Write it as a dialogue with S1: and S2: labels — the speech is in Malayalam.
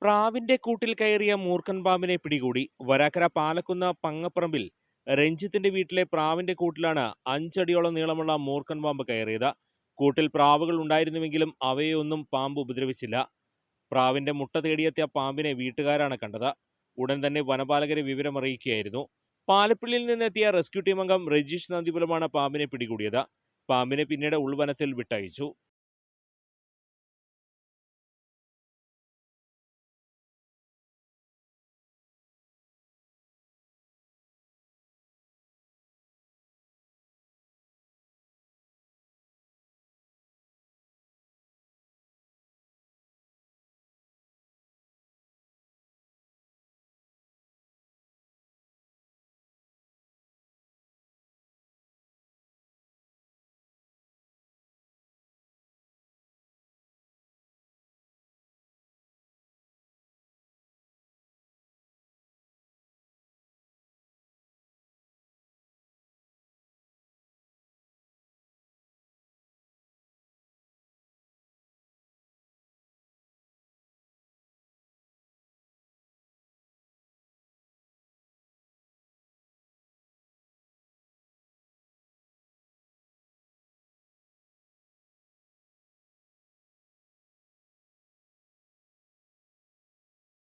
S1: പ്രാവിന്റെ കൂട്ടിൽ കയറിയ മൂർഖൻ പാമ്പിനെ പിടികൂടി. വരാക്കര പാലക്കുന്ന് പങ്ങപ്പറമ്പിൽ രഞ്ജിത്തിന്റെ വീട്ടിലെ പ്രാവിന്റെ കൂട്ടിലാണ് 5 അടിയോളം നീളമുള്ള മൂർഖൻ പാമ്പ് കയറിയത്. കൂട്ടിൽ പ്രാവുകൾ ഉണ്ടായിരുന്നുവെങ്കിലും അവയെയൊന്നും പാമ്പ് ഉപദ്രവിച്ചില്ല. പ്രാവിന്റെ മുട്ട തേടിയെത്തിയ പാമ്പിനെ വീട്ടുകാരാണ് കണ്ടത്. ഉടൻ തന്നെ വനപാലകരെ വിവരമറിയിക്കുകയായിരുന്നു. പാലപ്പിള്ളിയിൽ നിന്നെത്തിയ റെസ്ക്യൂ ടീം അംഗം രജീഷ് നന്ദിപുരമാണ് പാമ്പിനെ പിടികൂടിയത്. പാമ്പിനെ പിന്നീട് ഉൾവനത്തിൽ വിട്ടയച്ചു.